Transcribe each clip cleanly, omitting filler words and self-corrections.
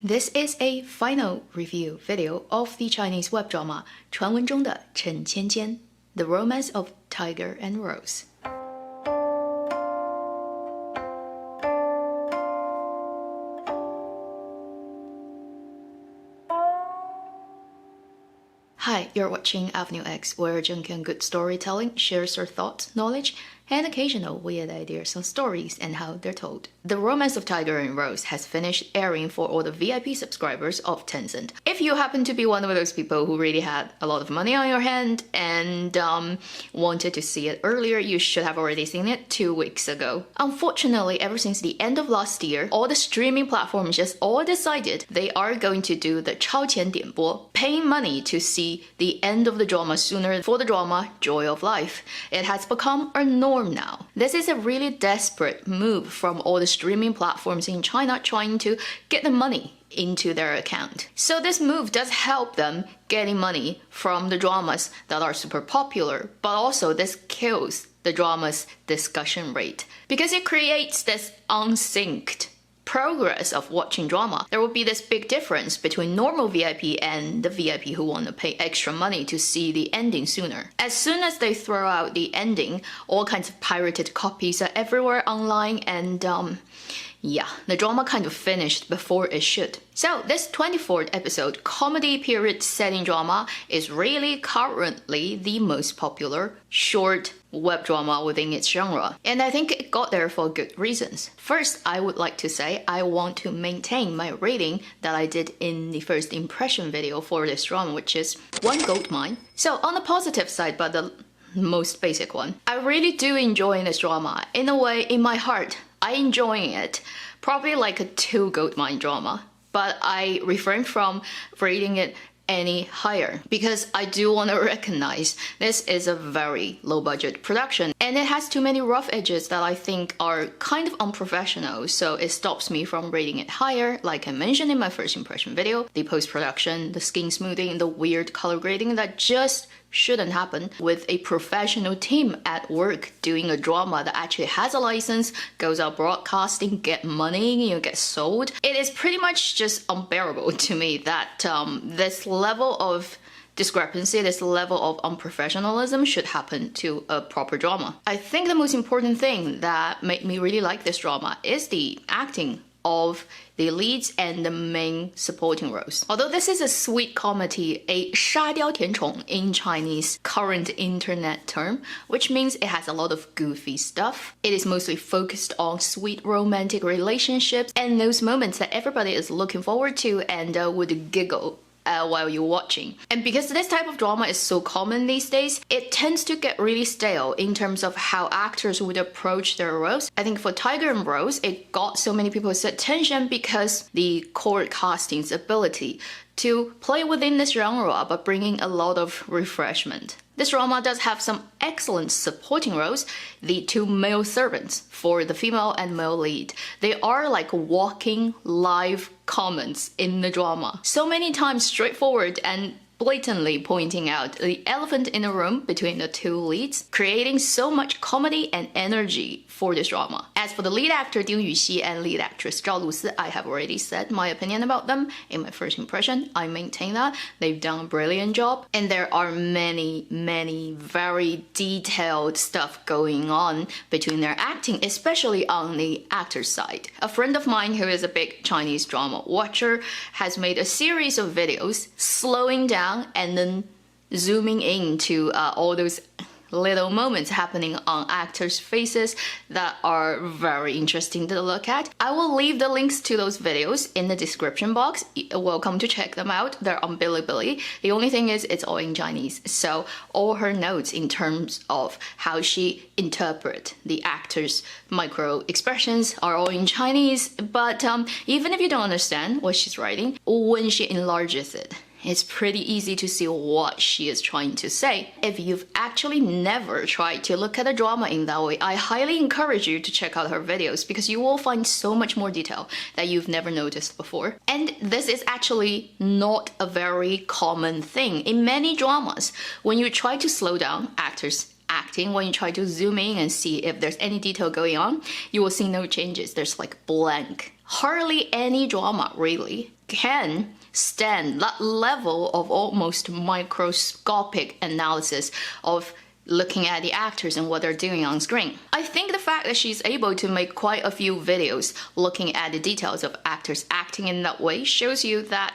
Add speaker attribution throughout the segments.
Speaker 1: This is a final review video of the Chinese web drama 传闻中的陈芊芊 The Romance of Tiger and Rose. Hi, you're watching Avenue X, where junk and good storytelling shares your thoughts, knowledge, and occasional weird ideas on stories and how they're told. The Romance of Tiger and Rose has finished airing for all the VIP subscribers of Tencent. If you happen to be one of those people who really had a lot of money on your hand and wanted to see it earlier, you should have already seen it 2 weeks ago. Unfortunately, ever since the end of last year, all the streaming platforms just all decided they are going to do the 超前点播, paying money to see the end of the drama sooner for the drama Joy of Life. It has become a norm now. This is a really desperate move from all the streaming platforms in China trying to get the money into their account. So this move does help them getting money from the dramas that are super popular, but also this kills the drama's discussion rate because it creates this unsynced progress of watching drama. There will be this big difference between normal VIP and the VIP who want to pay extra money to see the ending sooner. As soon as they throw out the ending, all kinds of pirated copies are everywhere online and yeah, the drama kind of finished before it should. So this 24th episode comedy period setting drama is really currently the most popular short web drama within its genre. And I think it got there for good reasons. First, I would like to say I want to maintain my rating that I did in the first impression video for this drama, which is 1 gold mine. So on the positive side, but the most basic one, I really do enjoy this drama. In a way, in my heart, I enjoy it. Probably like a 2 gold mine drama. But I refrain from rating it any higher because I do want to recognize this is a very low budget production and it has too many rough edges that I think are kind of unprofessional, so it stops me from rating it higher. Like I mentioned in my first impression video, the post-production, the skin smoothing, the weird color grading that just shouldn't happen with a professional team at work doing a drama that actually has a license, goes out broadcasting, get money, get sold. It is pretty much just unbearable to me that this level of discrepancy, this level of unprofessionalism should happen to a proper drama. I think the most important thing that made me really like this drama is the acting of the leads and the main supporting roles. Although this is a sweet comedy, a 沙雕甜宠 in Chinese current internet term, which means it has a lot of goofy stuff. It is mostly focused on sweet romantic relationships and those moments that everybody is looking forward to and would giggle while you're watching. And because this type of drama is so common these days, it tends to get really stale in terms of how actors would approach their roles. I think for Tiger and Rose, it got so many people's attention because the core casting's ability to play within this genre but bringing a lot of refreshment. This drama does have some excellent supporting roles. The 2 male servants for the female and male lead. They are like walking live comments in the drama. So many times straightforward and blatantly pointing out the elephant in the room between the 2 leads, creating so much comedy and energy for this drama. As for the lead actor Ding Yuxi and lead actress Zhao Lusi, I have already said my opinion about them in my first impression. I maintain that they've done a brilliant job, and there are many very detailed stuff going on between their acting, especially on the actor's side. A friend of mine who is a big Chinese drama watcher has made a series of videos slowing down and then zooming into all those little moments happening on actors' faces that are very interesting to look at. I will leave the links to those videos in the description box. You're welcome to check them out. They're on Bilibili. The only thing is it's all in Chinese, so all her notes in terms of how she interprets the actors' micro expressions are all in Chinese, but even if you don't understand what she's writing, when she enlarges it, it's pretty easy to see what she is trying to say. If you've actually never tried to look at a drama in that way, I highly encourage you to check out her videos because you will find so much more detail that you've never noticed before. And this is actually not a very common thing. In many dramas, when you try to slow down actors' acting, when you try to zoom in and see if there's any detail going on, you will see no changes. There's like blank. Hardly any drama, really, can stand that level of almost microscopic analysis of looking at the actors and what they're doing on screen. I think the fact that she's able to make quite a few videos looking at the details of actors acting in that way shows you that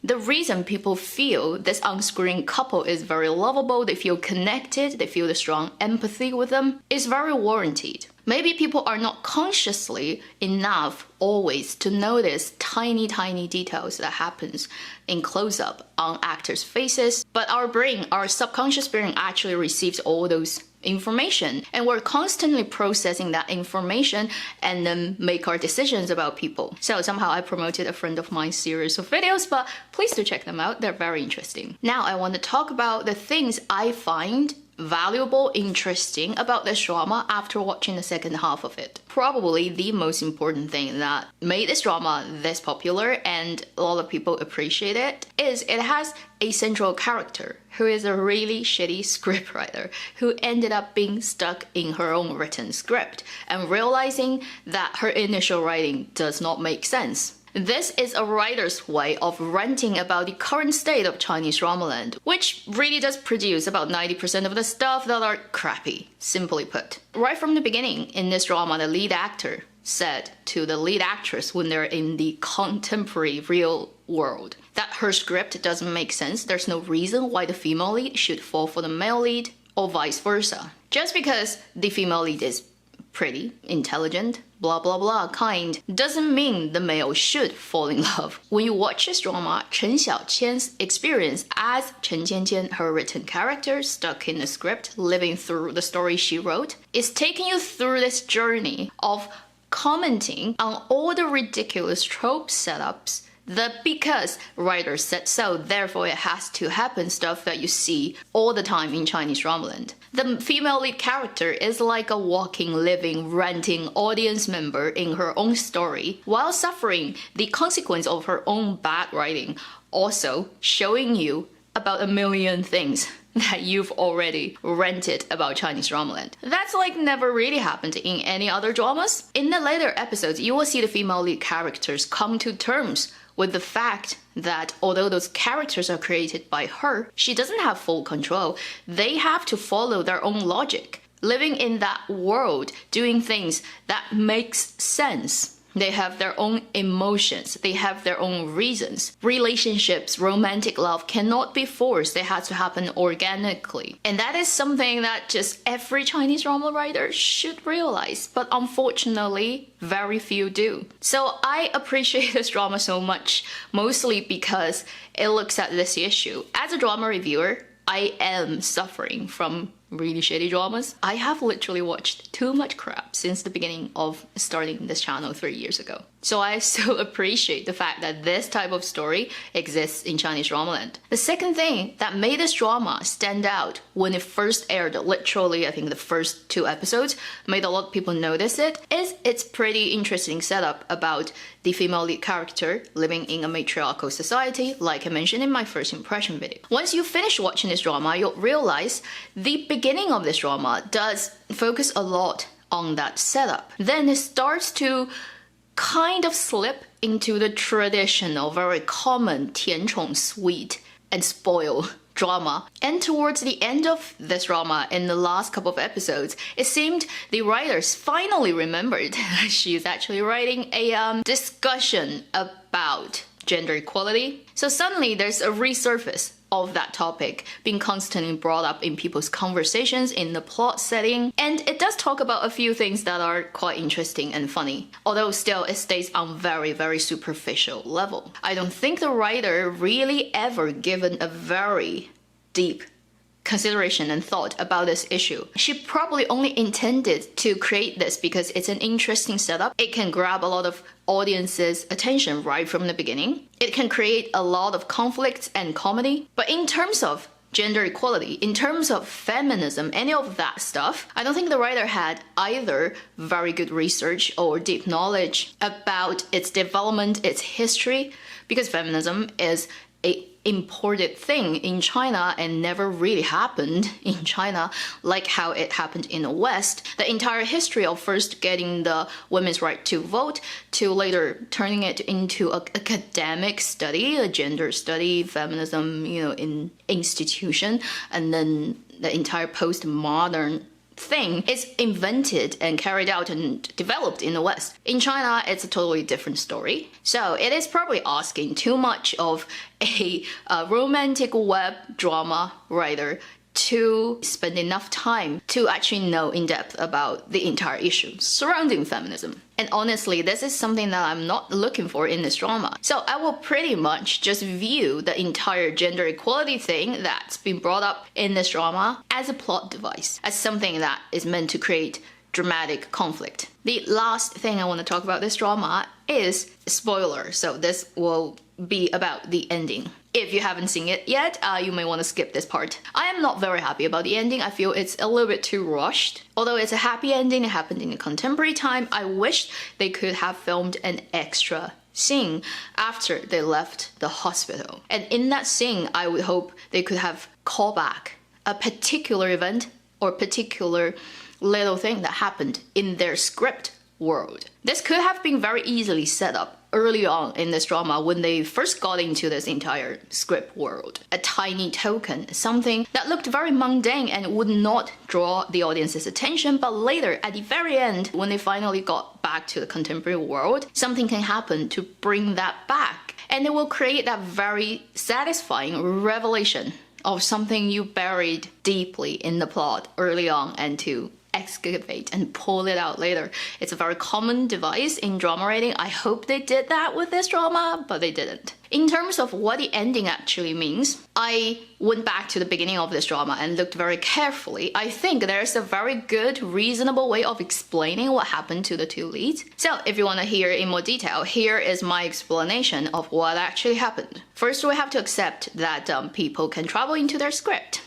Speaker 1: the reason people feel this on-screen couple is very lovable, they feel connected, they feel the strong empathy with them, is very warranted. Maybe people are not consciously enough always to notice tiny details that happens in close-up on actors' faces, but our brain, our subconscious brain actually receives all those information, and we're constantly processing that information and then make our decisions about people. So somehow I promoted a friend of mine's series of videos, but please do check them out, they're very interesting. Now I want to talk about the things I find valuable, interesting about this drama after watching the second half of it. Probably the most important thing that made this drama this popular and a lot of people appreciate it is it has a central character who is a really shitty scriptwriter who ended up being stuck in her own written script and realizing that her initial writing does not make sense. This is a writer's way of ranting about the current state of Chinese drama land, which really does produce about 90% of the stuff that are crappy, simply put. Right from the beginning in this drama, the lead actor said to the lead actress when they're in the contemporary real world that her script doesn't make sense, there's no reason why the female lead should fall for the male lead, or vice versa. Just because the female lead is pretty, intelligent, blah blah blah kind, doesn't mean the male should fall in love. When you watch this drama, Chen Xiaoqian's experience as Chen Qianqian, her written character stuck in the script, living through the story she wrote, is taking you through this journey of commenting on all the ridiculous trope setups, the because writers said so, therefore it has to happen stuff that you see all the time in Chinese dramaland. The female lead character is like a walking, living, ranting audience member in her own story while suffering the consequence of her own bad writing, also showing you about a million things that you've already rented about Chinese dramaland. That's like never really happened in any other dramas. In the later episodes, you will see the female lead characters come to terms with the fact that although those characters are created by her, she doesn't have full control. They have to follow their own logic, living in that world, doing things that makes sense. They have their own emotions, they have their own reasons. Relationships, romantic love cannot be forced, it has to happen organically. And that is something that just every Chinese drama writer should realize, but unfortunately, very few do. So I appreciate this drama so much, mostly because it looks at this issue. As a drama reviewer, I am suffering from really shitty dramas. I have literally watched too much crap since the beginning of starting this channel 3 years ago. So I so appreciate the fact that this type of story exists in Chinese dramaland. The second thing that made this drama stand out when it first aired, literally I think the first 2 episodes, made a lot of people notice it, is its pretty interesting setup about the female lead character living in a matriarchal society, like I mentioned in my first impression video. Once you finish watching this drama, you'll realize the beginning of this drama does focus a lot on that setup. Then it starts to kind of slip into the traditional, very common 甜宠 sweet and spoil drama. And towards the end of this drama, in the last couple of episodes, it seemed the writers finally remembered that she's actually writing a discussion about gender equality. So suddenly there's a resurface of that topic being constantly brought up in people's conversations in the plot setting, and it does talk about a few things that are quite interesting and funny, although still it stays on very superficial level. I don't think the writer really ever given a very deep consideration and thought about this issue. She probably only intended to create this because it's an interesting setup. It can grab a lot of audience's attention right from the beginning. It can create a lot of conflicts and comedy. But in terms of gender equality, in terms of feminism, any of that stuff, I don't think the writer had either very good research or deep knowledge about its development, its history, because feminism is a imported thing in China and never really happened in China like how it happened in the West. The entire history of first getting the women's right to vote to later turning it into an academic study, a gender study, feminism, in institution, and then the entire postmodern thing is invented and carried out and developed in the West. In China, it's a totally different story. So it is probably asking too much of a romantic web drama writer to spend enough time to actually know in depth about the entire issue surrounding feminism. And honestly, this is something that I'm not looking for in this drama. So I will pretty much just view the entire gender equality thing that's been brought up in this drama as a plot device, as something that is meant to create dramatic conflict. The last thing I want to talk about this drama is spoiler, so this will be about the ending. If you haven't seen it yet, you may want to skip this part. I am not very happy about the ending. I feel it's a little bit too rushed. Although it's a happy ending, it happened in a contemporary time, I wish they could have filmed an extra scene after they left the hospital. And in that scene, I would hope they could have called back a particular event or particular little thing that happened in their script world. This could have been very easily set up early on in this drama when they first got into this entire script world. A tiny token, something that looked very mundane and would not draw the audience's attention, but later at the very end, when they finally got back to the contemporary world, something can happen to bring that back. And it will create that very satisfying revelation of something you buried deeply in the plot early on and to excavate and pull it out later. It's a very common device in drama writing. I hope they did that with this drama, but they didn't. In terms of what the ending actually means, I went back to the beginning of this drama and looked very carefully. I think there's a very good, reasonable way of explaining what happened to the two leads. So if you want to hear in more detail, here is my explanation of what actually happened. First, we have to accept that people can travel into their script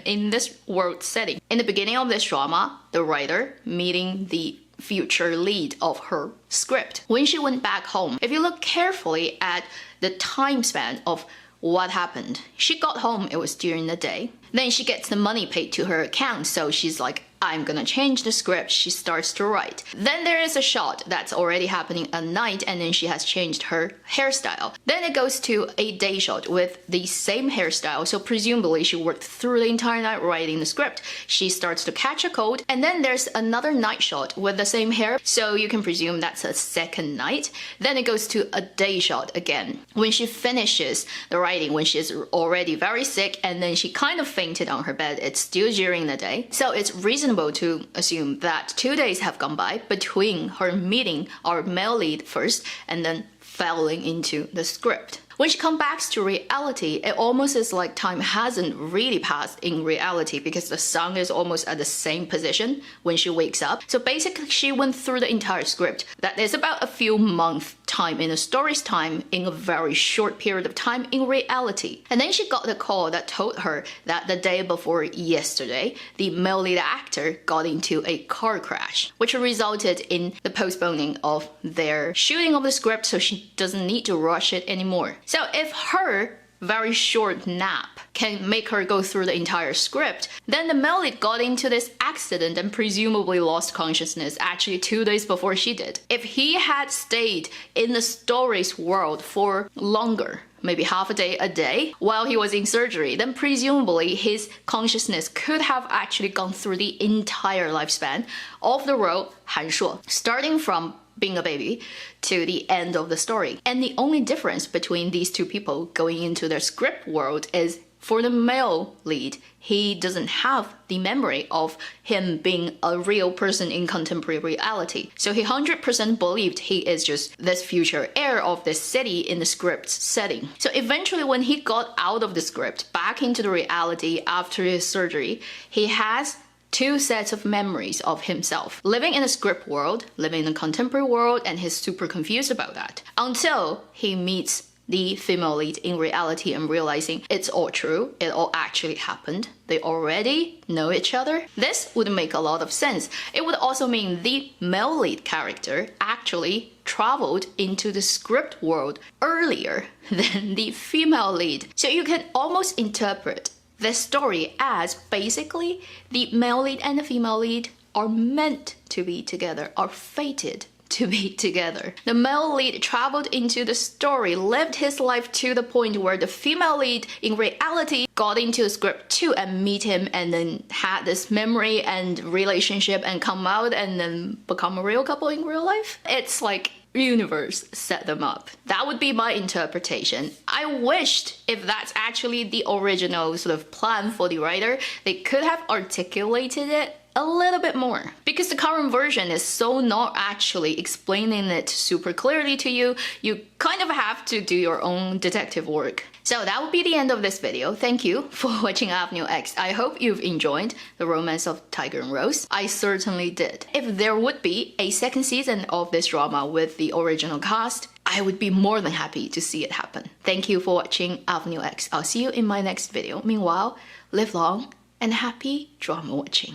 Speaker 1: in this world setting. In the beginning of this drama, the writer meeting the future lead of her script. When she went back home, if you look carefully at the time span of what happened, she got home, it was during the day. Then she gets the money paid to her account, so she's like, I'm gonna change the script. She starts to write. Then there is a shot that's already happening at night, and then she has changed her hairstyle. Then it goes to a day shot with the same hairstyle, so presumably she worked through the entire night writing the script. She starts to catch a cold, and then there's another night shot with the same hair, so you can presume that's a second night. Then it goes to a day shot again. When she finishes the writing, when she's already very sick, and then she kind of fainted on her bed, it's still during the day. So it's reasonable to assume that 2 days have gone by between her meeting our male lead first and then falling into the script. When she comes back to reality, it almost is like time hasn't really passed in reality because the sun is almost at the same position when she wakes up. So basically, she went through the entire script. That is about a few months time in the story's time in a very short period of time in reality. And then she got the call that told her that the day before yesterday, the male lead actor got into a car crash, which resulted in the postponing of their shooting of the script, so she doesn't need to rush it anymore. So if her very short nap can make her go through the entire script, then the male lead got into this accident and presumably lost consciousness actually 2 days before she did. If he had stayed in the story's world for longer, maybe half a day, while he was in surgery, then presumably his consciousness could have actually gone through the entire lifespan of the role Han Shuo, starting from being a baby to the end of the story. And the only difference between these two people going into their script world is for the male lead, he doesn't have the memory of him being a real person in contemporary reality. So he 100% believed he is just this future heir of this city in the script setting. So eventually when he got out of the script, back into the reality after his surgery, he has two sets of memories of himself. Living in a script world, living in a contemporary world, and he's super confused about that. Until he meets the female lead in reality and realizing it's all true, it all actually happened. They already know each other. This would make a lot of sense. It would also mean the male lead character actually traveled into the script world earlier than the female lead. So you can almost interpret this story as basically the male lead and the female lead are meant to be together, are fated to be together. The male lead traveled into the story, lived his life to the point where the female lead in reality got into the script too and meet him and then had this memory and relationship and come out and then become a real couple in real life. It's like universe set them up. That would be my interpretation. I wished if that's actually the original sort of plan for the writer, they could have articulated it a little bit more, because the current version is so not actually explaining it super clearly to you. You kind of have to do your own detective work. So that would be the end of this video. Thank you for watching Avenue X. I hope you've enjoyed the romance of Tiger and Rose. I certainly did. If there would be a second season of this drama with the original cast, I would be more than happy to see it happen. Thank you for watching Avenue X. I'll see you in my next video. Meanwhile, live long and happy drama watching.